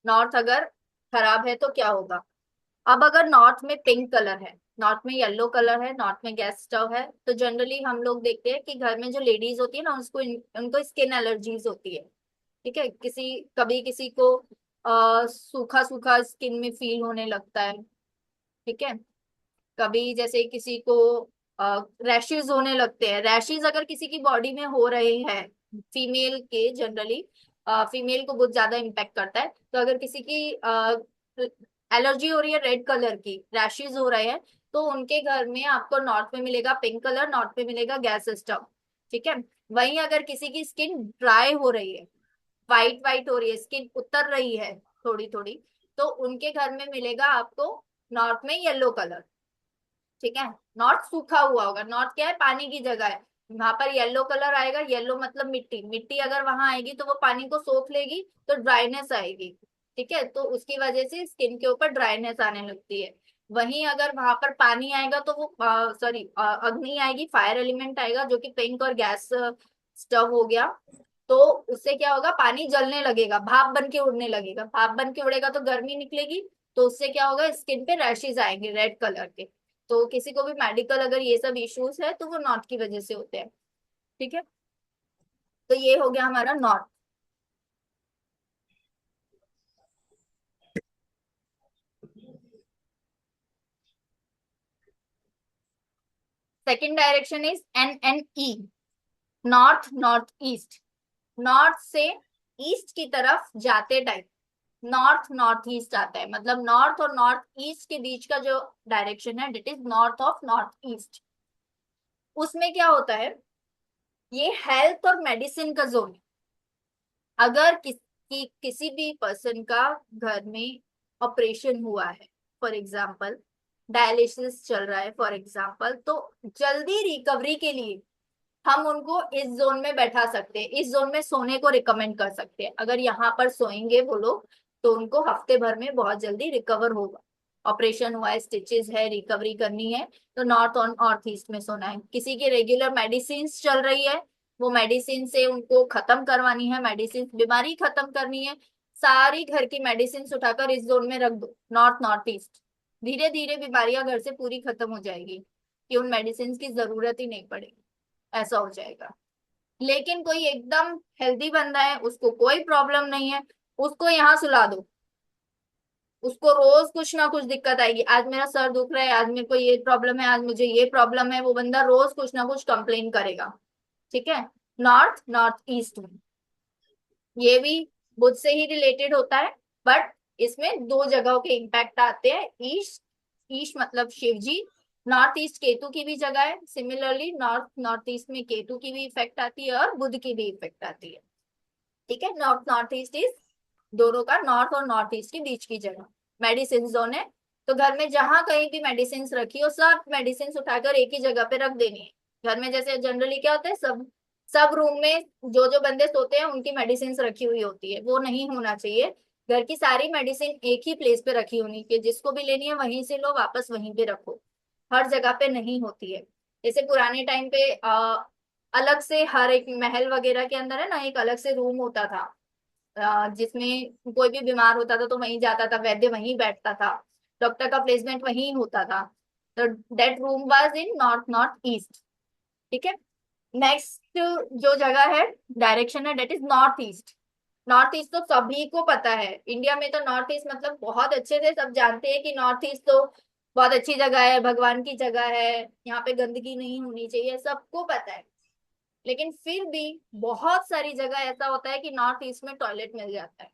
North अगर खराब है तो क्या होगा। अब अगर नॉर्थ में पिंक कलर है, नॉर्थ में येलो कलर है, नॉर्थ में गैस स्टव है, तो जनरली हम लोग देखते हैं कि घर में जो लेडीज होती है ना, उसको उनको स्किन एलर्जीज होती है। ठीक है, कभी किसी को सूखा सूखा स्किन में फील होने लगता है। ठीक है, कभी जैसे किसी को रैशेज होने लगते हैं। रैशेज अगर किसी की बॉडी में हो रहे हैं, फीमेल के जनरली, फीमेल को बहुत ज्यादा इम्पेक्ट करता है। तो अगर किसी की एलर्जी हो रही है रेड कलर की, रैशेज हो रहे हैं, तो उनके घर में आपको नॉर्थ में मिलेगा पिंक कलर, नॉर्थ में मिलेगा गैस स्टव। ठीक है, वहीं अगर किसी की स्किन ड्राई हो रही है, वाइट वाइट हो रही है, स्किन उतर रही है थोड़ी थोड़ी, तो उनके घर में मिलेगा आपको नॉर्थ में येलो कलर। ठीक है, नॉर्थ सूखा हुआ होगा, नॉर्थ क्या है, पानी की जगह है, वहां पर येलो कलर आएगा। येलो मतलब मिट्टी, मिट्टी अगर वहां आएगी तो वो पानी को सोख लेगी, तो ड्राइनेस आएगी। ठीक है, तो उसकी वजह से स्किन के ऊपर ड्राइनेस आने लगती है। वहीं अगर वहां पर पानी आएगा तो वो सॉरी अग्नि आएगी, फायर एलिमेंट आएगा, जो कि पिंक और गैस स्टव हो गया। तो उससे क्या होगा, पानी जलने लगेगा, भाप बन के उड़ने लगेगा, भाप बन के उड़ेगा तो गर्मी निकलेगी, तो उससे क्या होगा, स्किन पे रैशेज आएंगे रेड कलर के। तो किसी को भी मेडिकल अगर ये सब इश्यूज है तो वो नॉर्थ की वजह से होते हैं। ठीक है, तो ये हो गया हमारा north. Second direction is NNE, north north east. North से ईस्ट की तरफ जाते टाइम नॉर्थ नॉर्थ ईस्ट आता है, मतलब नॉर्थ और नॉर्थ ईस्ट के बीच का जो डायरेक्शन है, that is north of north east. उसमें क्या होता है, ये हेल्थ और मेडिसिन का जोन है। अगर किसी भी पर्सन का घर में ऑपरेशन हुआ है, फॉर एग्जाम्पल डायलिसिस चल रहा है फॉर एग्जाम्पल, तो जल्दी रिकवरी के लिए हम उनको इस जोन में बैठा सकते हैं, इस जोन में सोने को रिकमेंड कर सकते हैं। अगर यहाँ पर सोएंगे वो लोग, तो उनको हफ्ते भर में बहुत जल्दी रिकवर होगा। ऑपरेशन हुआ है, स्टिचेस है, रिकवरी करनी है, तो नॉर्थ और नॉर्थ ईस्ट में सोना है। किसी की रेगुलर मेडिसिन चल रही है, वो मेडिसिन से उनको खत्म करवानी है, मेडिसिन बीमारी खत्म करनी है, सारी घर की मेडिसिन उठाकर इस जोन में रख दो, नॉर्थ नॉर्थ ईस्ट। धीरे धीरे बीमारियां घर से पूरी खत्म हो जाएगी, कि उन मेडिसिन की जरूरत ही नहीं पड़ेगी, ऐसा हो जाएगा। लेकिन कोई एकदम हेल्दी बंदा है, उसको कोई प्रॉब्लम नहीं है, उसको यहाँ सुला दो, उसको रोज कुछ ना कुछ दिक्कत आएगी। आज मेरा सर दुख रहा है, आज मेरे को ये प्रॉब्लम है, आज मुझे ये प्रॉब्लम है, वो बंदा रोज कुछ ना कुछ कंप्लेन करेगा। ठीक है, नॉर्थ नॉर्थ ईस्ट में ये भी बुध से ही रिलेटेड होता है, बट इसमें दो जगहों के इम्पैक्ट आते हैं। ईस्ट, ईस्ट मतलब शिव जी, नॉर्थ ईस्ट केतु की भी जगह है। सिमिलरली नॉर्थ नॉर्थ ईस्ट में केतु की भी इफेक्ट आती है और बुध की भी इफेक्ट आती है। ठीक है, नॉर्थ नॉर्थ ईस्ट इज दोनों का, नॉर्थ और नॉर्थ ईस्ट के बीच की जगह मेडिसिन जोन है। तो घर में जहां कहीं भी मेडिसिन रखी हो, सब मेडिसिन उठाकर एक ही जगह पे रख देनी है। घर में जैसे जनरली क्या होता है, सब सब रूम में जो जो बंदे सोते हैं उनकी मेडिसिन रखी हुई होती है, वो नहीं होना चाहिए। घर की सारी मेडिसिन एक ही प्लेस पे रखी होनी चाहिए, जिसको भी लेनी है वहीं से लो, वापस वहीं पे रखो, हर जगह पे नहीं होती है। जैसे पुराने टाइम पे अलग से हर एक महल वगैरह के अंदर है ना, एक अलग से रूम होता था, जिसमें कोई भी बीमार होता था तो वहीं जाता था, वैद्य वहीं बैठता था, डॉक्टर का प्लेसमेंट वहीं होता था। तो that room was in north north east. ठीक है, नेक्स्ट जो जगह है, डायरेक्शन है, that is north east. North east तो सभी को पता है, इंडिया में तो नॉर्थ ईस्ट मतलब बहुत अच्छे से सब जानते हैं कि नॉर्थ ईस्ट तो बहुत अच्छी जगह है, भगवान की जगह है, यहाँ पे गंदगी नहीं होनी चाहिए, सबको पता है। लेकिन फिर भी बहुत सारी जगह ऐसा होता है कि नॉर्थ ईस्ट में टॉयलेट मिल जाता है,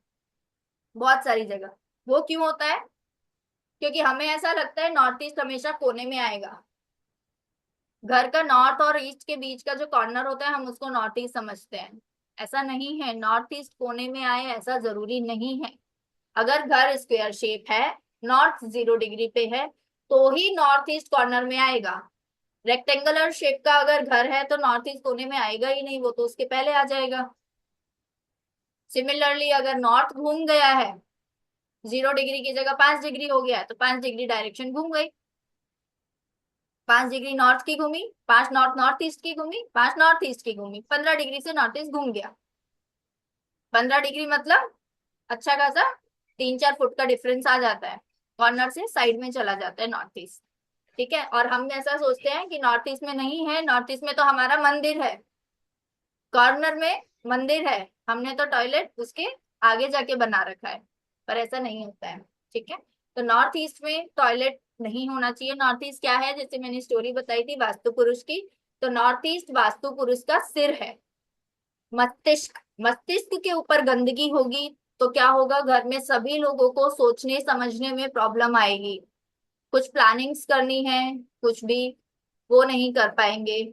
बहुत सारी जगह। वो क्यों होता है, क्योंकि हमें ऐसा लगता है नॉर्थ ईस्ट हमेशा कोने में आएगा। घर का नॉर्थ और ईस्ट के बीच का जो कॉर्नर होता है, हम उसको नॉर्थ ईस्ट समझते हैं। ऐसा नहीं है, नॉर्थ ईस्ट कोने में आए ऐसा जरूरी नहीं है। अगर घर स्क्वायर शेप है, नॉर्थ 0 डिग्री पे है, तो ही नॉर्थ ईस्ट कॉर्नर में आएगा। रेक्टेंगुलर शेप का अगर घर है तो नॉर्थ ईस्ट कोने में आएगा ही नहीं, वो तो उसके पहले आ जाएगा। सिमिलरली अगर नॉर्थ घूम गया है, 0 डिग्री की जगह 5 डिग्री हो गया है, तो 5 डिग्री डायरेक्शन घूम गई। 5 डिग्री नॉर्थ की घूमी, 5 नॉर्थ नॉर्थ ईस्ट की घूमी, 5 नॉर्थ ईस्ट की घूमी, 15 डिग्री से नॉर्थ ईस्ट घूम गया। 15 डिग्री मतलब अच्छा खासा 3-4 फुट का डिफरेंस आ जाता है, कॉर्नर से साइड में चला जाता है नॉर्थ ईस्ट। ठीक है, और हम ऐसा सोचते हैं कि नॉर्थ ईस्ट में नहीं है, नॉर्थ ईस्ट में तो हमारा मंदिर है, कॉर्नर में मंदिर है, हमने तो टॉयलेट उसके आगे जाके बना रखा है, पर ऐसा नहीं होता है। ठीक है, तो नॉर्थ ईस्ट में टॉयलेट नहीं होना चाहिए। नॉर्थ ईस्ट क्या है, जैसे मैंने स्टोरी बताई थी वास्तु पुरुष की, तो नॉर्थ ईस्ट वास्तु पुरुष का सिर है। मस्तिष्क, मस्तिष्क के ऊपर गंदगी होगी तो क्या होगा, घर में सभी लोगों को सोचने समझने में प्रॉब्लम आएगी, कुछ प्लानिंग्स करनी है, कुछ भी वो नहीं कर पाएंगे।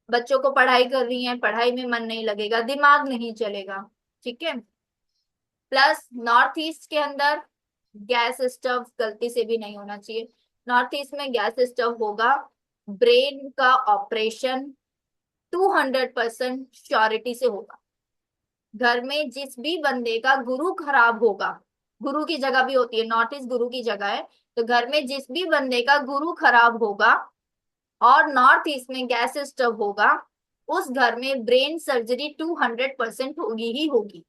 बच्चों को पढ़ाई करनी है, पढ़ाई में मन नहीं लगेगा, दिमाग नहीं चलेगा। ठीक है, प्लस नॉर्थ ईस्ट के अंदर गैस स्टव गलती से भी नहीं होना चाहिए। नॉर्थ ईस्ट में गैस स्टव होगा, ब्रेन का ऑपरेशन 200% श्योरिटी से होगा। घर में जिस भी बंदे का गुरु खराब होगा, गुरु की जगह भी होती है, नॉर्थ ईस्ट गुरु की जगह है, तो घर में जिस भी बंदे का गुरु खराब होगा और नॉर्थ ईस्ट में गैस स्टव होगा, उस घर में ब्रेन सर्जरी 200% होगी ही होगी।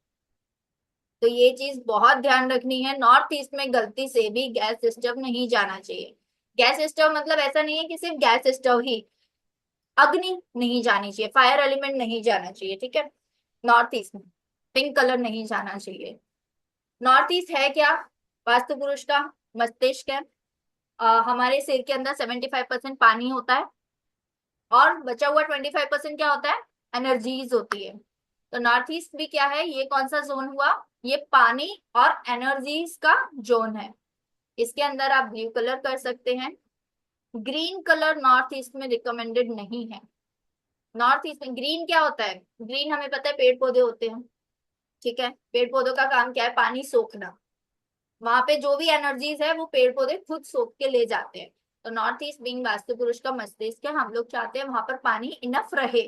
तो ये चीज बहुत ध्यान रखनी है, नॉर्थ ईस्ट में गलती से भी गैस स्टव नहीं जाना चाहिए। गैस स्टव मतलब ऐसा नहीं है कि सिर्फ गैस स्टव ही, अग्नि नहीं जानी चाहिए, फायर एलिमेंट नहीं जाना चाहिए। ठीक है, नॉर्थ ईस्ट में पिंक कलर नहीं जाना चाहिए। नॉर्थ ईस्ट है क्या, वास्तु पुरुष का मस्तिष्क है। हमारे सिर के अंदर 75% पानी होता है, और बचा हुआ 25% क्या होता है, एनर्जीज होती है। तो नॉर्थ ईस्ट भी क्या है, ये कौन सा जोन हुआ, ये पानी और एनर्जीज का जोन है। इसके अंदर आप ब्लू कलर कर सकते हैं। ग्रीन कलर नॉर्थ ईस्ट में रिकमेंडेड नहीं है। नॉर्थ ईस्ट में ग्रीन क्या होता है, ग्रीन हमें पता है पेड़ पौधे होते हैं। ठीक है, पेड़ पौधों का काम क्या है, पानी सोखना। वहां पे जो भी एनर्जीज है वो पेड़ पौधे खुद सोख के ले जाते हैं। तो नॉर्थ ईस्ट बीइंग वास्तु पुरुष का मस्तिष्क है, हम लोग चाहते हैं वहां पर पानी इनफ रहे,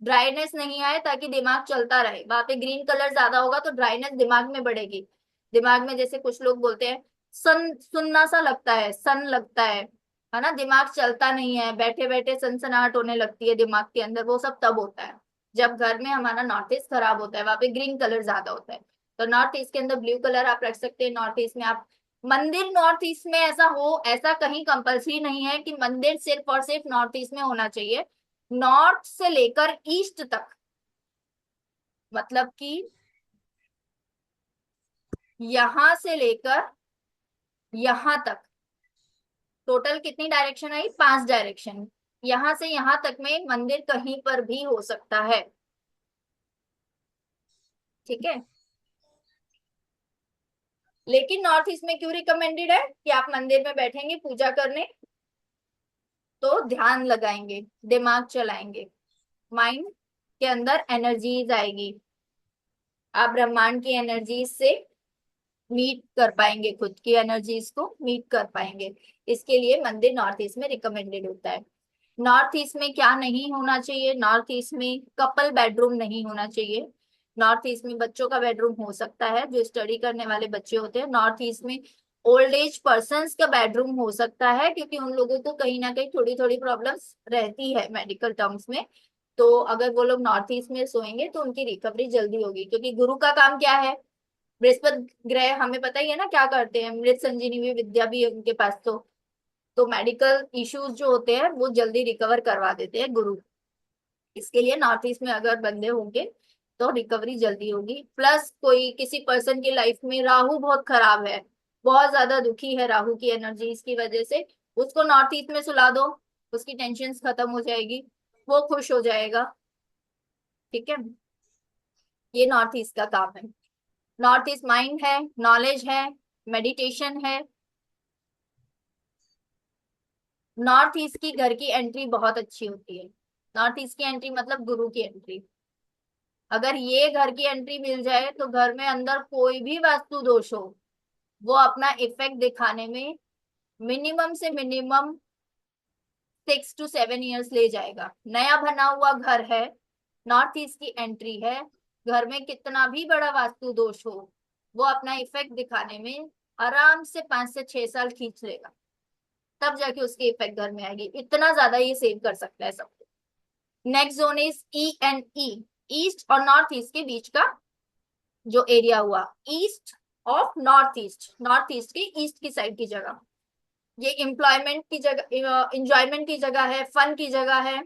ड्राइनेस नहीं आए, ताकि दिमाग चलता रहे। वहां पे ग्रीन कलर ज्यादा होगा तो ड्राइनेस दिमाग में बढ़ेगी। दिमाग में जैसे कुछ लोग बोलते हैं सन सुन्ना सा लगता है, सन लगता है ना, दिमाग चलता नहीं है, बैठे बैठे सनसनाहट होने लगती है दिमाग के अंदर, वो सब तब होता है जब घर में हमारा नॉर्थ ईस्ट खराब होता है, वहां पे ग्रीन कलर ज्यादा होता है। तो नॉर्थ ईस्ट के अंदर ब्लू कलर आप रख सकते हैं। नॉर्थ ईस्ट में आप मंदिर, नॉर्थ ईस्ट में ऐसा हो, ऐसा कहीं कंपलसरी नहीं है कि मंदिर सिर्फ और सिर्फ नॉर्थ ईस्ट में होना चाहिए। नॉर्थ से लेकर ईस्ट तक, मतलब कि यहां से लेकर यहां तक, टोटल कितनी डायरेक्शन आई, 5 डायरेक्शन। यहां से यहां तक में मंदिर कहीं पर भी हो सकता है। ठीक है, लेकिन नॉर्थ ईस्ट में क्यों रिकमेंडेड है कि आप मंदिर में बैठेंगे पूजा करने तो ध्यान लगाएंगे, दिमाग चलाएंगे, माइंड के अंदर एनर्जीज आएगी, आप ब्रह्मांड की एनर्जीज से मीट कर पाएंगे, खुद की एनर्जीज को मीट कर पाएंगे। इसके लिए मंदिर नॉर्थ ईस्ट में रिकमेंडेड होता है। नॉर्थ ईस्ट में क्या नहीं होना चाहिए, नॉर्थ ईस्ट में कपल बेडरूम नहीं होना चाहिए। नॉर्थ ईस्ट में बच्चों का बेडरूम हो सकता है, जो स्टडी करने वाले बच्चे होते हैं। नॉर्थ ईस्ट में ओल्ड एज पर्सन्स का बेडरूम हो सकता है, क्योंकि उन लोगों को कहीं ना कहीं थोड़ी थोड़ी प्रॉब्लम्स रहती है मेडिकल टर्म्स में। तो अगर वो लोग नॉर्थ ईस्ट में सोएंगे तो उनकी रिकवरी जल्दी होगी, क्योंकि गुरु का काम क्या है, बृहस्पति ग्रह हमें पता ही है ना क्या करते हैं, मृत संजीवनी विद्या भी है उनके पास। तो मेडिकल इश्यूज जो होते हैं वो जल्दी रिकवर करवा देते हैं गुरु। इसके लिए नॉर्थ ईस्ट में अगर बंदे होंगे तो रिकवरी जल्दी होगी। प्लस कोई किसी पर्सन की लाइफ में राहु बहुत खराब है, बहुत ज्यादा दुखी है राहु की एनर्जीज की वजह से, उसको नॉर्थ ईस्ट में सुला दो, उसकी टेंशन खत्म हो जाएगी, वो खुश हो जाएगा। ठीक है, ये नॉर्थ ईस्ट का काम है। नॉर्थ ईस्ट माइंड है, नॉलेज है, मेडिटेशन है। नॉर्थ ईस्ट की घर की एंट्री बहुत अच्छी होती है। नॉर्थ ईस्ट की एंट्री मतलब गुरु की एंट्री। अगर ये घर की एंट्री मिल जाए तो घर में अंदर कोई भी वास्तु दोष हो, वो अपना इफेक्ट दिखाने में मिनिमम से मिनिमम 6 to 7 years ले जाएगा। नया बना हुआ घर है, नॉर्थ ईस्ट की एंट्री है, घर में कितना भी बड़ा वास्तु दोष हो, वो अपना इफेक्ट दिखाने में आराम से 5 से 6 साल खींच लेगा, तब जाके उसकी इफेक्ट घर में आएगी। इतना ज्यादा ये सेव कर सकता है सब। Next zone is E and E, east और नॉर्थ ईस्ट के बीच का जो एरिया हुआ, east of north east, north east की ईस्ट की साइड की जगह। ये एम्प्लॉयमेंट की जगह, इंजॉयमेंट की जगह है, फन की जगह है।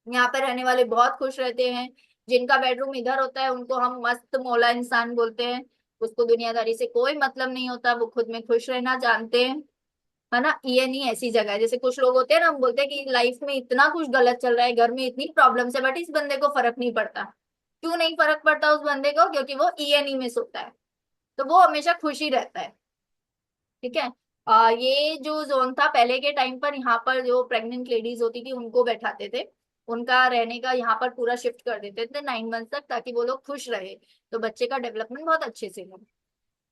यहाँ पे रहने वाले बहुत खुश रहते हैं। जिनका बेडरूम इधर होता है उनको हम मस्त मौला इंसान बोलते हैं। उसको दुनियादारी से कोई मतलब नहीं होता, वो खुद में खुश रहना जानते हैं, है ना। ये नहीं ऐसी जगह है जैसे कुछ लोग होते हैं ना, हम बोलते हैं कि लाइफ में इतना कुछ गलत चल रहा है, घर में इतनी प्रॉब्लम्स है, बट इस बंदे को फर्क नहीं पड़ता। क्यों नहीं फर्क पड़ता उस बंदे को? क्योंकि वो ईएनई में सोता है, तो वो हमेशा खुश ही रहता है। ठीक है। ये जो जोन था पहले के टाइम पर, यहाँ पर जो प्रेग्नेंट लेडीज होती थी उनको बैठाते थे, उनका रहने का यहाँ पर पूरा शिफ्ट कर देते थे 9 मंथ तक, ताकि वो लोग खुश रहे, तो बच्चे का डेवलपमेंट बहुत अच्छे से हो।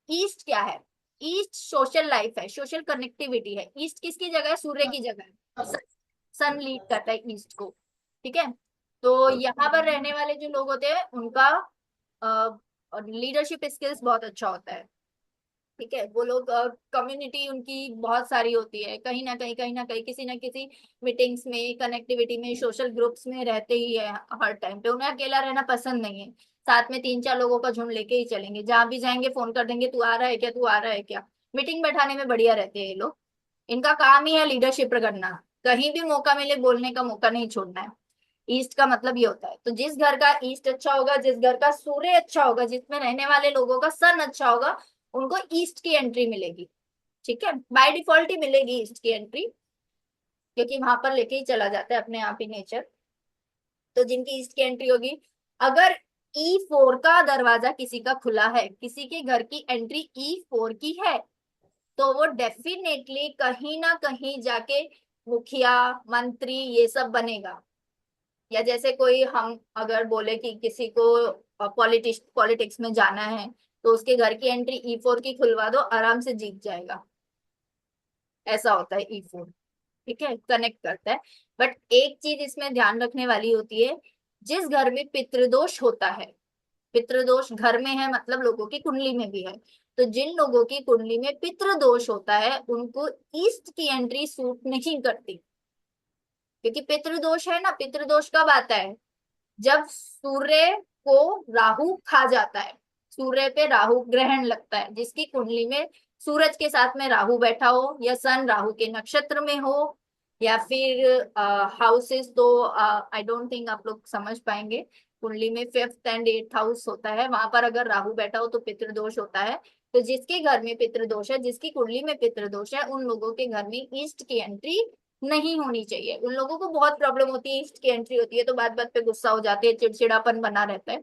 ईस्ट क्या है? ईस्ट सोशल लाइफ है, सोशल कनेक्टिविटी है। ईस्ट किसकी जगह है? सूर्य की जगह है। सन लीड करता है ईस्ट को। ठीक है। तो यहाँ पर रहने वाले जो लोग होते हैं उनका लीडरशिप स्किल्स बहुत अच्छा होता है। ठीक है। वो लोग कम्युनिटी उनकी बहुत सारी होती है, कहीं ना कहीं, कहीं ना कहीं, किसी ना किसी मीटिंग्स में, कनेक्टिविटी में, सोशल ग्रुप्स में रहते ही है। हर टाइम पे उन्हें अकेला रहना पसंद नहीं है, साथ में 3 4 लोगों का झुंड लेके ही चलेंगे, जहां भी जाएंगे फोन कर देंगे, तू आ रहा है क्या, तू आ रहा है क्या। मीटिंग बैठाने में बढ़िया रहते हैं ये लोग। इनका काम ही है लीडरशिप करना, कहीं भी मौका मिले बोलने का मौका नहीं छोड़ना है। ईस्ट का मतलब ये होता है। तो जिस घर का ईस्ट अच्छा होगा, जिस घर का सूर्य अच्छा होगा, जिसमें रहने वाले लोगों का सन अच्छा होगा, उनको ईस्ट की एंट्री मिलेगी। ठीक है। बाय डिफॉल्ट ही मिलेगी ईस्ट की एंट्री, क्योंकि वहां पर लेके ही चला जाता है अपने आप ही नेचर। तो जिनकी ईस्ट की एंट्री होगी, अगर E4 का दरवाजा किसी का खुला है, किसी के घर की एंट्री E4 की है, तो वो डेफिनेटली कहीं ना कहीं जाके मुखिया, मंत्री, ये सब बनेगा। या जैसे कोई हम अगर बोले कि किसी को पॉलिटिक्स में जाना है, तो उसके घर की एंट्री E4 की खुलवा दो, आराम से जीत जाएगा। ऐसा होता है E4। ठीक है, कनेक्ट करता है। बट एक चीज इसमें ध्यान रखने वाली होती है, जिस घर में पितृदोष होता है, पितृदोष घर में है मतलब लोगों की कुंडली में भी है, तो जिन लोगों की कुंडली में पितृदोष होता है उनको ईस्ट की एंट्री सूट नहीं करती। क्योंकि पितृदोष है ना, पितृदोष कब आता है? जब सूर्य को राहु खा जाता है, सूर्य पे राहु ग्रहण लगता है, जिसकी कुंडली में सूरज के साथ में राहु बैठा हो, या सन राहु के नक्षत्र में हो, या फिर हाउसेस, तो आई डोंट थिंक आप लोग समझ पाएंगे। कुंडली में 5th and 8th हाउस होता है, वहां पर अगर राहु बैठा हो तो पितृदोष होता है। तो जिसके घर में पितृदोष है, जिसकी कुंडली में पितृदोष है, उन लोगों के घर में ईस्ट की एंट्री नहीं होनी चाहिए। उन लोगों को बहुत प्रॉब्लम होती है, ईस्ट की एंट्री होती है तो बात बात पे गुस्सा हो जाते हैं, चिड़चिड़ापन बना रहता है,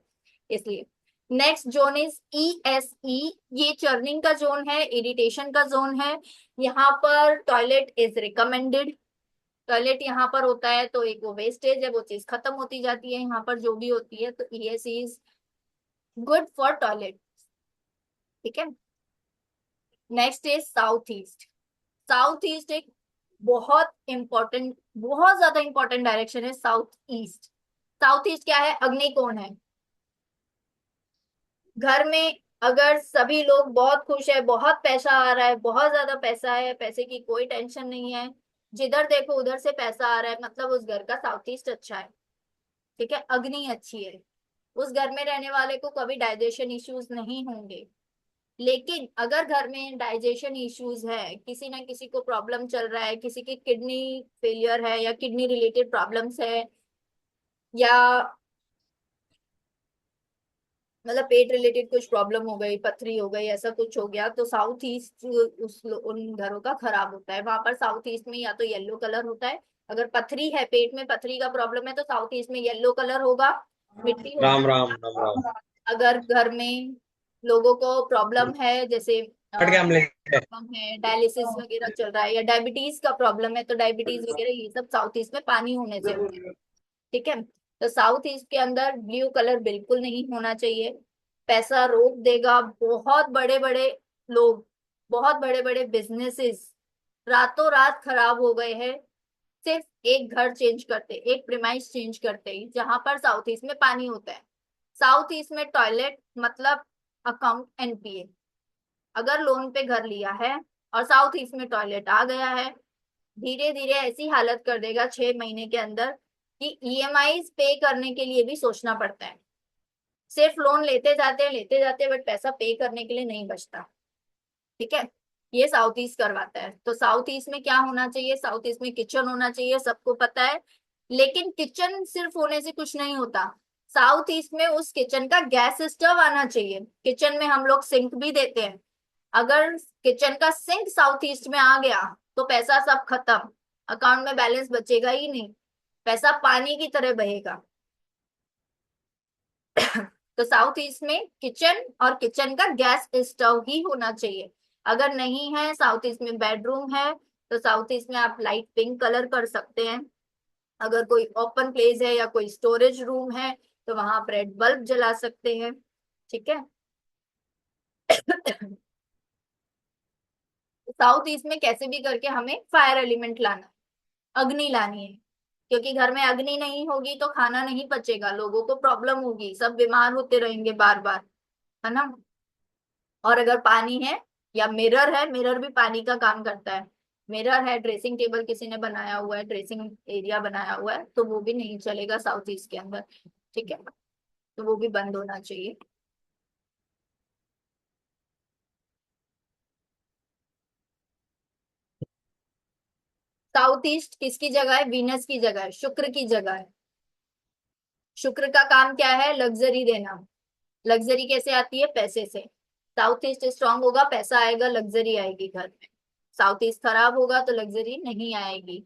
इसलिए। Next zone is ESE। ये चर्निंग का जोन है, इरिटेशन का जोन है। यहाँ पर टॉयलेट इज रिकमेंडेड। टॉयलेट यहाँ पर होता है तो एक वो वेस्टेज है, वो चीज खत्म होती जाती है यहाँ पर जो भी होती है, तो ESE is good for toilet. ठीक है। Next is south east. South east एक बहुत इंपॉर्टेंट, बहुत ज्यादा इंपॉर्टेंट डायरेक्शन है साउथ ईस्ट। साउथ ईस्ट क्या है? अग्नि कोण है। घर में अगर सभी लोग बहुत खुश है, बहुत पैसा आ रहा है, बहुत ज्यादा पैसा है, पैसे की कोई टेंशन नहीं है, जिधर देखो उधर से पैसा आ रहा है, मतलब उस घर का साउथ ईस्ट अच्छा है। ठीक है, अग्नि अच्छी है, उस घर में रहने वाले को कभी डाइजेशन इश्यूज नहीं होंगे। लेकिन अगर घर में डाइजेशन इश्यूज है, किसी ना किसी को प्रॉब्लम चल रहा है, किसी की किडनी फेलियर है, या किडनी रिलेटेड प्रॉब्लम्स है, या मतलब पेट रिलेटेड कुछ प्रॉब्लम हो गई, पथरी हो गई, ऐसा कुछ हो गया, तो साउथ ईस्ट उस उन घरों का खराब होता है। वहां पर साउथ ईस्ट में या तो येलो कलर होता है, अगर पथरी है, पेट में पथरी का प्रॉब्लम है, तो साउथ ईस्ट में येलो कलर होगा, मिट्टी राम होगी। राम राम राम। अगर घर में लोगों को प्रॉब्लम है, जैसे हट गया हम लेके। प्रॉब्लम है, डायलिसिस वगैरह चल रहा है, या डायबिटीज का प्रॉब्लम है, तो डायबिटीज वगैरह ये सब साउथ ईस्ट में पानी होने से होता है। ठीक है। तो साउथ ईस्ट के अंदर ब्लू कलर बिल्कुल नहीं होना चाहिए, पैसा रोक देगा। बहुत बड़े बड़े लोग, बहुत बड़े बड़े बिजनेसेस रातों रात खराब हो गए हैं, सिर्फ एक घर चेंज करते, एक प्रीमाइस चेंज करते ही, जहां पर साउथ ईस्ट में पानी होता है। साउथ ईस्ट में टॉयलेट मतलब अकाउंट NPA। अगर लोन पे घर लिया है और साउथ ईस्ट में टॉयलेट आ गया है, धीरे धीरे ऐसी हालत कर देगा 6 महीने के अंदर कि EMI पे करने के लिए भी सोचना पड़ता है। सिर्फ लोन लेते जाते हैं, बट पैसा पे करने के लिए नहीं बचता। ठीक है, ये साउथ ईस्ट करवाता है। तो साउथ ईस्ट में क्या होना चाहिए, साउथ ईस्ट में किचन होना चाहिए, सबको पता है। लेकिन किचन सिर्फ होने से कुछ नहीं होता, साउथ ईस्ट में उस किचन का गैस स्टोव आना चाहिए। किचन में हम लोग सिंक भी देते हैं, अगर किचन का सिंक साउथ ईस्ट में आ गया तो पैसा सब खत्म, अकाउंट में बैलेंस बचेगा ही नहीं, पैसा पानी की तरह बहेगा। तो साउथ ईस्ट में किचन और किचन का गैस स्टोव ही होना चाहिए। अगर नहीं है, साउथ ईस्ट में बेडरूम है, तो साउथ ईस्ट में आप लाइट पिंक कलर कर सकते हैं। अगर कोई ओपन प्लेस है या कोई स्टोरेज रूम है तो वहां आप रेड बल्ब जला सकते हैं। ठीक है। साउथ ईस्ट में कैसे भी करके हमें फायर एलिमेंट लाना है, अग्नि लानी है, क्योंकि घर में अग्नि नहीं होगी तो खाना नहीं पचेगा, लोगों को प्रॉब्लम होगी, सब बीमार होते रहेंगे बार बार, है ना। और अगर पानी है या मिरर है, मिरर भी पानी का काम करता है। मिरर है, ड्रेसिंग टेबल किसी ने बनाया हुआ है, ड्रेसिंग एरिया बनाया हुआ है, तो वो भी नहीं चलेगा साउथ ईस्ट के अंदर। ठीक है, तो वो भी बंद होना चाहिए। साउथ ईस्ट किसकी जगह है, वीनस की जगह है, शुक्र की जगह है। शुक्र का काम क्या है, लग्जरी देना। लग्जरी कैसे आती है, पैसे से। साउथ ईस्ट स्ट्रांग होगा, पैसा आएगा, लग्जरी आएगी घर में। साउथ ईस्ट खराब होगा तो लग्जरी नहीं आएगी,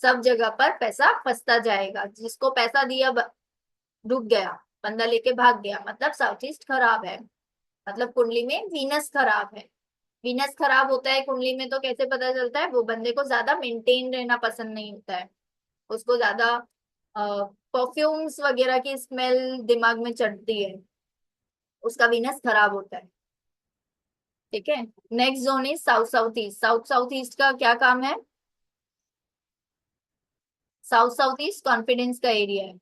सब जगह पर पैसा फंसता जाएगा, जिसको पैसा दिया रुक गया, बंदा लेके भाग गया, मतलब साउथ ईस्ट खराब है, मतलब कुंडली में वीनस खराब है। वीनस खराब होता है कुंडली में तो कैसे पता चलता है, वो बंदे को ज्यादा मेंटेन रहना पसंद नहीं होता है, उसको ज्यादा परफ्यूम्स वगैरह की स्मेल दिमाग में चढ़ती है, उसका वीनस खराब होता है। ठीक है। Next zone is south south east. South south east का क्या काम है, साउथ साउथ ईस्ट कॉन्फिडेंस का एरिया है।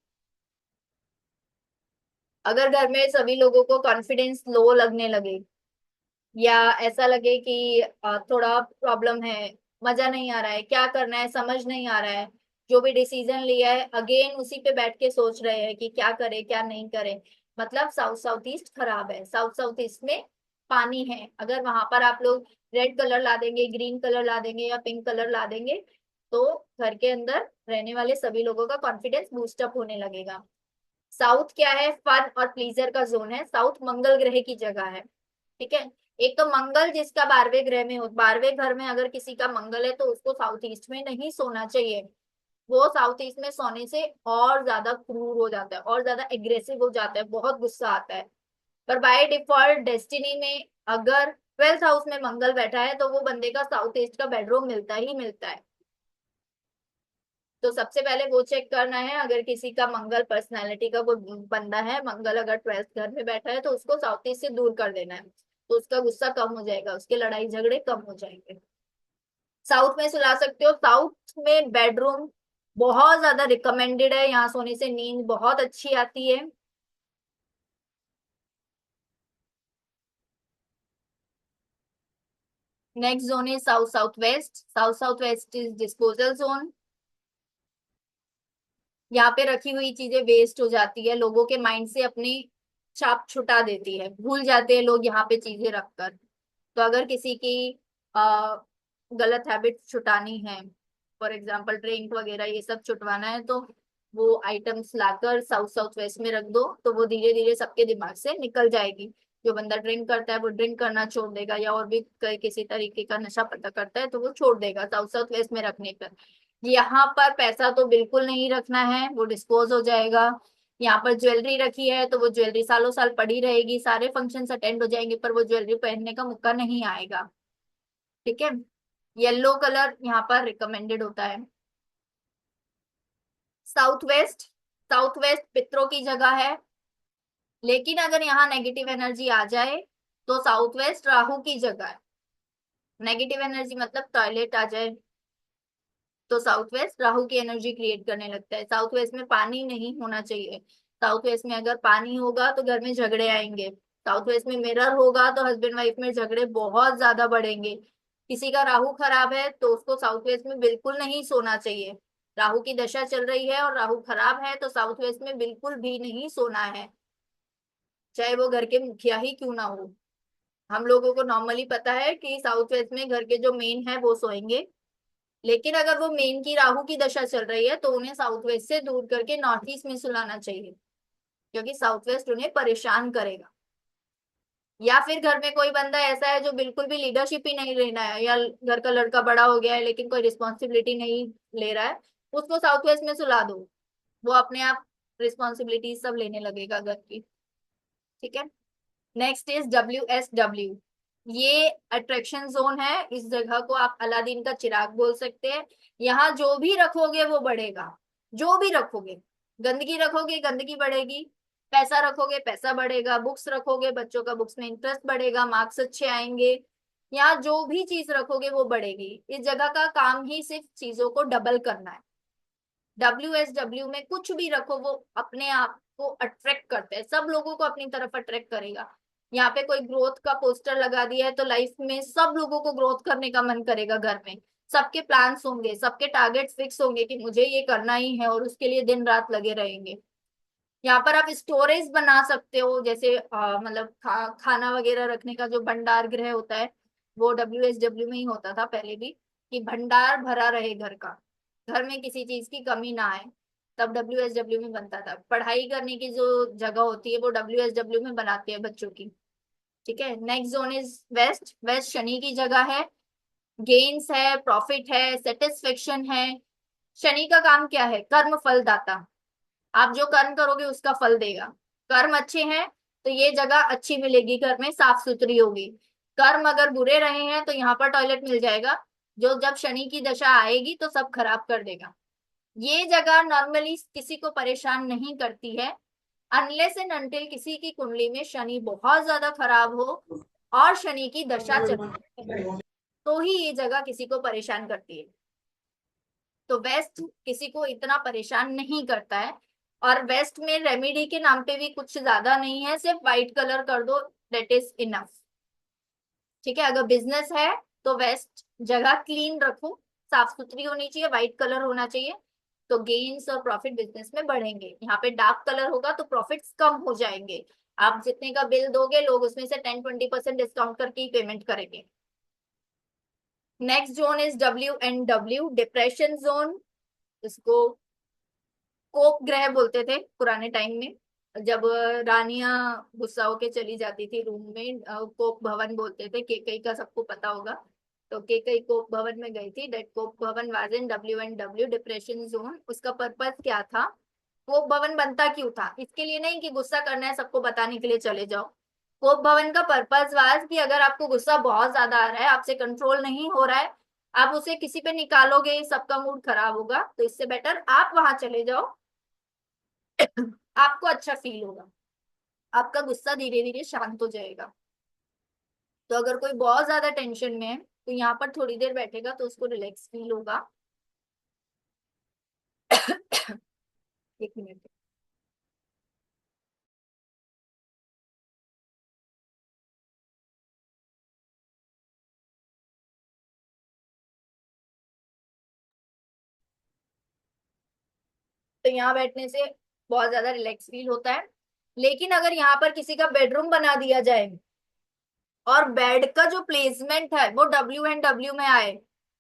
अगर घर में सभी लोगों को कॉन्फिडेंस लो लगने लगे, या ऐसा लगे कि थोड़ा प्रॉब्लम है, मजा नहीं आ रहा है, क्या करना है समझ नहीं आ रहा है, जो भी डिसीजन लिया है अगेन उसी पे बैठ के सोच रहे हैं कि क्या करे क्या नहीं करे, मतलब साउथ साउथ ईस्ट खराब है। साउथ साउथ ईस्ट में पानी है, अगर वहां पर आप लोग रेड कलर ला देंगे, ग्रीन कलर ला देंगे या पिंक कलर ला देंगे, तो घर के अंदर रहने वाले सभी लोगों का कॉन्फिडेंस बूस्टअप होने लगेगा। साउथ क्या है, फन और प्लीजर का जोन है, साउथ मंगल ग्रह की जगह है। ठीक है। एक तो मंगल जिसका 12वें ग्रह में हो, 12वें घर में अगर किसी का मंगल है तो उसको साउथ ईस्ट में नहीं सोना चाहिए, वो साउथ ईस्ट में सोने से और ज्यादा क्रूर हो जाता है, और ज्यादा एग्रेसिव हो जाता है, बहुत गुस्सा आता है। पर बाय डिफॉल्ट डेस्टिनी में अगर 12th हाउस में मंगल बैठा है तो वो बंदे का साउथ ईस्ट का बेडरूम मिलता ही मिलता है। तो सबसे पहले वो चेक करना है, अगर किसी का मंगल पर्सनालिटी का कोई बंदा है, मंगल अगर 12th घर में बैठा है तो उसको साउथ ईस्ट से दूर कर देना है, तो उसका गुस्सा कम हो जाएगा, उसके लड़ाई झगड़े कम हो जाएंगे। साउथ में सुला सकते हो, साउथ में बेडरूम बहुत ज्यादा रिकमेंडेड है, यहाँ सोने से नींद बहुत अच्छी आती है। Next zone is south south west. South south west is disposal zone. यहाँ पे रखी हुई चीजें वेस्ट हो जाती है, लोगों के माइंड से अपनी छाप छुटा देती है, भूल जाते हैं लोग यहाँ पे चीजें रखकर। तो अगर किसी की आ, गलत हैबिट छुटानी है, फॉर एग्जाम्पल ड्रिंक वगैरह ये सब छुटवाना है, तो वो आइटम्स लाकर साउथ साउथ वेस्ट में रख दो, तो वो धीरे धीरे सबके दिमाग से निकल जाएगी। जो बंदा ड्रिंक करता है वो ड्रिंक करना छोड़ देगा, या और भी किसी तरीके का नशा पता करता है तो वो छोड़ देगा साउथ साउथ वेस्ट में रखने पर। यहाँ पर पैसा तो बिल्कुल नहीं रखना है, वो डिस्पोज हो जाएगा। यहाँ पर ज्वेलरी रखी है तो वो ज्वेलरी सालों साल पड़ी रहेगी, सारे फंक्शंस अटेंड हो जाएंगे, पर वो ज्वेलरी पहनने का मौका नहीं आएगा। ठीक है। येलो कलर यहाँ पर रिकमेंडेड होता है। साउथ वेस्ट, साउथ वेस्ट पितरों की जगह है, लेकिन अगर यहाँ नेगेटिव एनर्जी आ जाए तो साउथ वेस्ट राहु की जगह है। नेगेटिव एनर्जी मतलब टॉयलेट आ जाए तो साउथ वेस्ट राहु की एनर्जी क्रिएट करने लगता है। साउथ वेस्ट में पानी नहीं होना चाहिए, साउथ वेस्ट में अगर पानी होगा तो घर में झगड़े आएंगे। साउथ वेस्ट में मिरर होगा तो हस्बैंड वाइफ में झगड़े बहुत ज्यादा बढ़ेंगे। किसी का राहु खराब है तो उसको साउथ वेस्ट में बिल्कुल नहीं सोना चाहिए, राहु की दशा चल रही है और राहु खराब है तो साउथ वेस्ट में बिल्कुल भी नहीं सोना है। चाहे वो घर के मुखिया ही क्यों ना हो। हम लोगों को नॉर्मली पता है कि साउथ वेस्ट में घर के जो मेन है वो सोएंगे, लेकिन अगर वो मेन की राहु की दशा चल रही है तो उन्हें साउथ वेस्ट से दूर करके नॉर्थ ईस्ट में सुलाना चाहिए, क्योंकि साउथ वेस्ट उन्हें परेशान करेगा। या फिर घर में कोई बंदा ऐसा है जो बिल्कुल भी लीडरशिप ही नहीं लेना है, या घर का लड़का बड़ा हो गया है लेकिन कोई रिस्पॉन्सिबिलिटी नहीं ले रहा है, उसको साउथ वेस्ट में सुला दो, वो अपने आप रिस्पॉन्सिबिलिटी सब लेने लगेगा घर की। ठीक है। Next is WSW। ये अट्रैक्शन जोन है। इस जगह को आप अलादीन का चिराग बोल सकते हैं। यहाँ जो भी रखोगे वो बढ़ेगा। जो भी रखोगे, गंदगी रखोगे गंदगी बढ़ेगी, पैसा रखोगे पैसा बढ़ेगा, बुक्स रखोगे बच्चों का बुक्स में इंटरेस्ट बढ़ेगा, मार्क्स अच्छे आएंगे। यहाँ जो भी चीज रखोगे वो बढ़ेगी। इस जगह का काम ही सिर्फ चीजों को डबल करना है। WSW में कुछ भी रखो वो अपने आप को अट्रैक्ट करते हैं, सब लोगों को अपनी तरफ अट्रैक्ट करेगा। यहाँ पे कोई ग्रोथ का पोस्टर लगा दिया है तो लाइफ में सब लोगों को ग्रोथ करने का मन करेगा। घर में सबके प्लान्स होंगे, सबके टारगेट फिक्स होंगे कि मुझे ये करना ही है, और उसके लिए दिन रात लगे रहेंगे। यहाँ पर आप स्टोरेज बना सकते हो, जैसे मतलब खाना वगैरह रखने का जो भंडार गृह होता है, वो WSW में ही होता था पहले भी, कि भंडार भरा रहे घर का, घर में किसी चीज की कमी ना आए। तब WSW में बनता था। पढ़ाई करने की जो जगह होती है वो WSW में बनाते हैं बच्चों की। ठीक है। Next zone is west. West Shani की जगह है। गेन्स है, प्रॉफिट है, सेटिस्फेक्शन है। शनि का काम क्या है? कर्म फल दाता। आप जो कर्म करोगे उसका फल देगा। कर्म अच्छे हैं तो ये जगह अच्छी मिलेगी, घर में साफ सुथरी होगी। कर्म अगर बुरे रहे हैं तो यहाँ पर टॉयलेट मिल जाएगा, जो जब शनि की दशा आएगी तो सब खराब कर देगा। ये जगह नॉर्मली किसी को परेशान नहीं करती है, अनलेस एंड अनटिल किसी की कुंडली में शनि बहुत ज्यादा खराब हो और शनि की दशा चल रही है, तो ही ये जगह किसी को परेशान करती है। तो वेस्ट किसी को इतना परेशान नहीं करता है। और वेस्ट में रेमेडी के नाम पे भी कुछ ज्यादा नहीं है, सिर्फ व्हाइट कलर कर दो, दैट इज इनफ। ठीक है। अगर बिजनेस है तो वेस्ट जगह क्लीन रखो, साफ सुथरी होनी चाहिए, व्हाइट कलर होना चाहिए, तो गेन्स और प्रॉफिट बिजनेस में बढ़ेंगे। यहाँ पे डार्क कलर होगा तो प्रॉफिट्स कम हो जाएंगे। आप जितने का बिल दोगे लोग उसमें से 10-20% डिस्काउंट करके ही पेमेंट करेंगे। Next zone is WNW, depression zone. इसको कोप ग्रह बोलते थे पुराने टाइम में, जब रानियां गुस्सा होके चली जाती थी रूम में, कोप भवन बोलते थे। केकई का सबको पता होगा। तो केकई कोप भवन में गई थी, दैट कोप भवन was in WNW, depression zone. उसका पर्पस क्या था? कोप भवन बनता क्यों था? इसके लिए नहीं कि गुस्सा करना है सबको बताने के लिए चले जाओ। कोप भवन का पर्पस वाज कि अगर आपको गुस्सा बहुत ज्यादा आ रहा है, आपसे कंट्रोल नहीं हो रहा है, आप उसे किसी पे निकालोगे सबका मूड खराब होगा, तो इससे बेटर आप वहां चले जाओ, आपको अच्छा फील होगा, आपका गुस्सा धीरे धीरे शांत हो जाएगा। तो अगर कोई बहुत ज्यादा टेंशन में है तो यहाँ पर थोड़ी देर बैठेगा तो उसको रिलैक्स फील होगा। एक मिनट। तो यहाँ बैठने से बहुत ज्यादा रिलैक्स फील होता है। लेकिन अगर यहाँ पर किसी का बेडरूम बना दिया जाए और बेड का जो प्लेसमेंट है वो WNW में आए,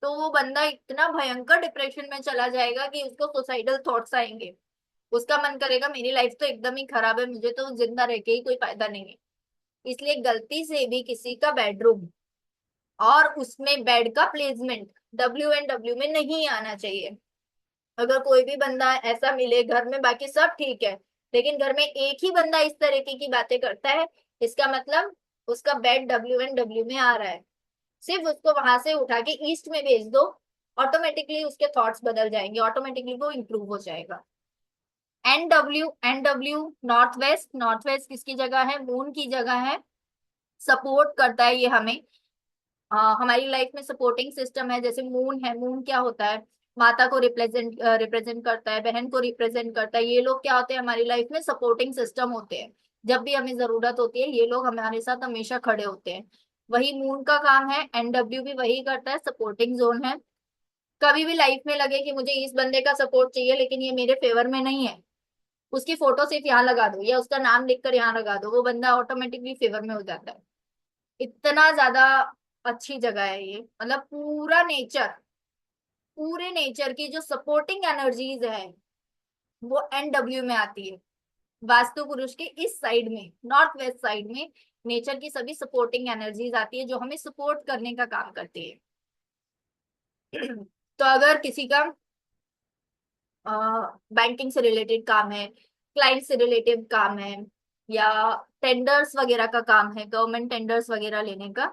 तो वो बंदा इतना भयंकर डिप्रेशन में चला जाएगा कि उसको सुसाइडल थॉट्स आएंगे। उसका मन करेगा मेरी लाइफ तो एकदम ही खराब है, मुझे तो जिंदा रह के ही कोई फायदा नहीं है। इसलिए गलती से भी किसी का बेडरूम और उसमें बेड का प्लेसमेंट WNW में नहीं आना चाहिए। अगर कोई भी बंदा ऐसा मिले घर में, बाकी सब ठीक है, लेकिन घर में एक ही बंदा इस तरीके की बातें करता है, इसका मतलब उसका बेड WNW में आ रहा है। सिर्फ उसको वहां से उठा के ईस्ट में भेज दो, ऑटोमेटिकली उसके थॉट्स बदल जाएंगे, ऑटोमेटिकली वो इंप्रूव हो जाएगा। NW north west. North west किसकी जगह है? मून की जगह है। सपोर्ट करता है ये हमें। हमारी लाइफ में सपोर्टिंग सिस्टम है। जैसे मून है, मून क्या होता है? माता को रिप्रेजेंट रिप्रेजेंट करता है, बहन को रिप्रेजेंट करता है। ये लोग क्या होते हैं हमारी लाइफ में? सपोर्टिंग सिस्टम होते हैं। जब भी हमें जरूरत होती है ये लोग हमारे साथ हमेशा खड़े होते हैं। वही मून का काम है। NW भी वही करता है, सपोर्टिंग जोन है। कभी भी लाइफ में लगे कि मुझे इस बंदे का सपोर्ट चाहिए लेकिन ये मेरे फेवर में नहीं है, उसकी फोटो सिर्फ यहाँ लगा दो या उसका नाम लिखकर यहाँ लगा दो, वो बंदा ऑटोमेटिकली फेवर में हो जाता है। इतना ज्यादा अच्छी जगह है ये, मतलब पूरे नेचर की जो सपोर्टिंग एनर्जीज है वो NW में आती है। वास्तु पुरुष के इस साइड में, नॉर्थ वेस्ट साइड में, नेचर की सभी सपोर्टिंग एनर्जीज आती है जो हमें सपोर्ट करने का काम करती है। तो अगर किसी का बैंकिंग से रिलेटेड काम है, क्लाइंट से रिलेटेड काम है, या टेंडर्स वगैरह का काम है, गवर्नमेंट टेंडर्स वगैरह लेने का,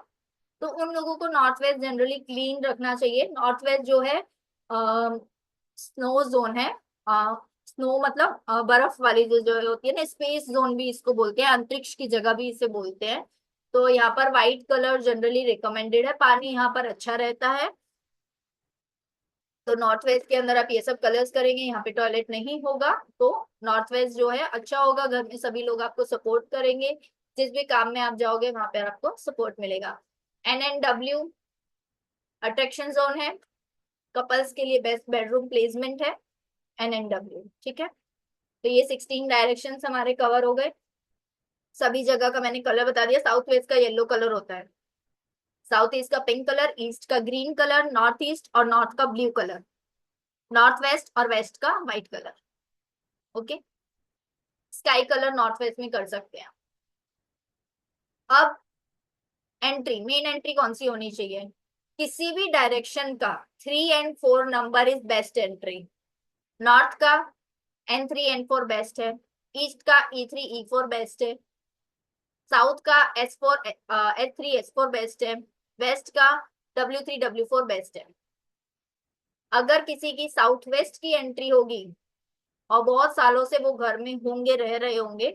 तो उन लोगों को नॉर्थ वेस्ट जनरली क्लीन रखना चाहिए। नॉर्थ वेस्ट जो है स्नो जोन है। स्नो मतलब बर्फ वाली जो होती है ना, स्पेस जोन भी इसको बोलते हैं, अंतरिक्ष की जगह भी इसे बोलते हैं। तो यहाँ पर व्हाइट कलर जनरली रिकमेंडेड है, पानी यहाँ पर अच्छा रहता है। तो नॉर्थ वेस्ट के अंदर आप ये सब कलर्स करेंगे, यहाँ पे टॉयलेट नहीं होगा, तो नॉर्थ वेस्ट जो है अच्छा होगा। घर में सभी लोग आपको सपोर्ट करेंगे, जिस भी काम में आप जाओगे वहां पर आपको सपोर्ट मिलेगा। NNW अट्रैक्शन जोन है, कपल्स के लिए बेस्ट बेडरूम प्लेसमेंट है NNW। ठीक है, तो ये 16 डायरेक्शंस हमारे कवर हो गए। सभी जगह का मैंने कलर बता दिया। साउथ वेस्ट का येलो कलर होता है, साउथ ईस्ट का पिंक कलर, ईस्ट का ग्रीन कलर, नॉर्थ ईस्ट और नॉर्थ का ब्लू कलर, नॉर्थ वेस्ट और वेस्ट का white colour. Okay, sky colour north west में कर सकते हैं। अब एंट्री, मेन एंट्री कौन सी होनी चाहिए? किसी भी डायरेक्शन का 3 और 4 number is best entry. North का N3 N4 बेस्ट है, ईस्ट का E3 E4 बेस्ट है, साउथ का S4 H3 S4 बेस्ट है, वेस्ट का W3 W4 बेस्ट है। अगर किसी की साउथ वेस्ट की एंट्री होगी और बहुत सालों से वो घर में होंगे, रह रहे होंगे,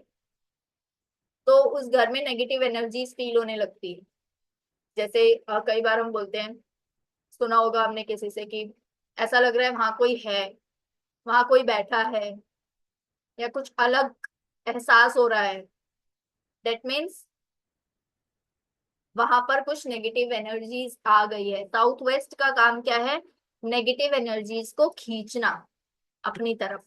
तो उस घर में नेगेटिव एनर्जी फील होने लगती है। जैसे कई बार हम बोलते हैं, सुना होगा हमने किसी से कि ऐसा लग रहा है वहां कोई है, वहां कोई बैठा है, या कुछ अलग एहसास हो रहा है। दैट मीन्स वहां पर कुछ नेगेटिव एनर्जीज आ गई है। साउथ वेस्ट का काम क्या है? नेगेटिव एनर्जीज को खींचना अपनी तरफ।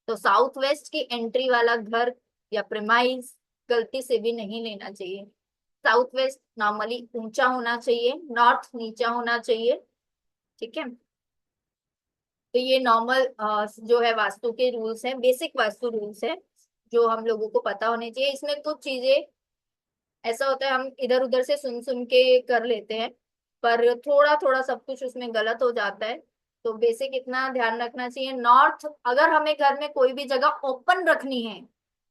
तो साउथ वेस्ट की एंट्री वाला घर या प्रेमाइज गलती से भी नहीं लेना चाहिए। साउथ वेस्ट नॉर्मली ऊंचा होना चाहिए, नॉर्थ नीचा होना चाहिए। ठीक है, तो ये नॉर्मल जो है वास्तु के रूल्स हैं, बेसिक वास्तु रूल्स है जो हम लोगों को पता होने चाहिए। इसमें कुछ चीजें ऐसा होता है हम इधर उधर से सुन सुन के कर लेते हैं, पर थोड़ा थोड़ा सब कुछ उसमें गलत हो जाता है। तो बेसिक इतना ध्यान रखना चाहिए। नॉर्थ, अगर हमें घर में कोई भी जगह ओपन रखनी है,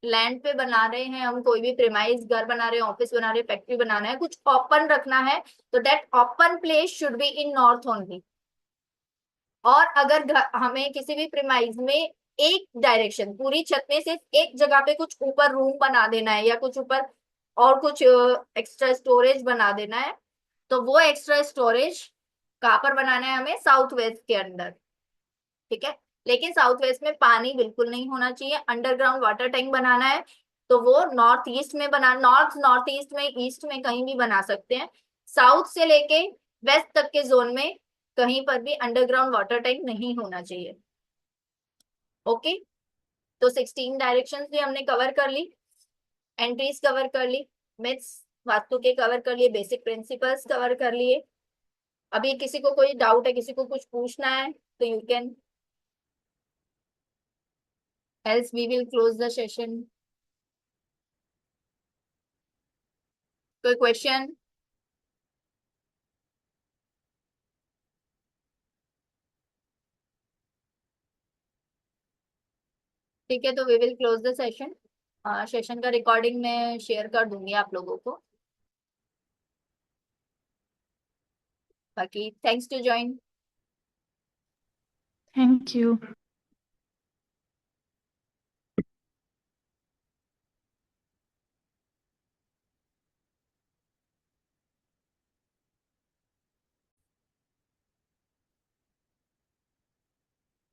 लैंड पे बना रहे हैं हम, कोई भी प्रेमाइज घर बना रहे हैं, ऑफिस बना रहे हैं, फैक्ट्री बनाना है, कुछ ओपन रखना है, तो that open place should be in north only. और अगर हमें किसी भी प्रेमाइज में एक डायरेक्शन, पूरी छत में सिर्फ एक जगह पे कुछ ऊपर रूम बना देना है, या कुछ ऊपर और कुछ एक्स्ट्रा स्टोरेज बना देना है, तो वो एक्स्ट्रा स्टोरेज कहाँ पर बनाना है? हमें साउथ वेस्ट के अंदर। ठीक है, लेकिन साउथ वेस्ट में पानी बिल्कुल नहीं होना चाहिए। अंडरग्राउंड वाटर टैंक बनाना है तो वो नॉर्थ ईस्ट में बना, नॉर्थ ईस्ट में, ईस्ट में कहीं भी बना सकते हैं। साउथ से लेके वेस्ट तक के जोन में कहीं पर भी अंडरग्राउंड वाटर टैंक नहीं होना चाहिए। ओके, तो 16 डायरेक्शंस भी हमने कवर कर ली, एंट्रीज कवर कर ली, मिथ्स वास्तु के कवर कर लिए, बेसिक प्रिंसिपल्स कवर कर लिए। अभी किसी को कोई डाउट है, किसी को कुछ पूछना है, तो you can, else we will close the session. कोई क्वेश्चन? ठीक है, तो we will close the session. Session का रिकॉर्डिंग मैं शेयर कर दूंगी आप लोगों को। बाकी thanks to join. Thank you.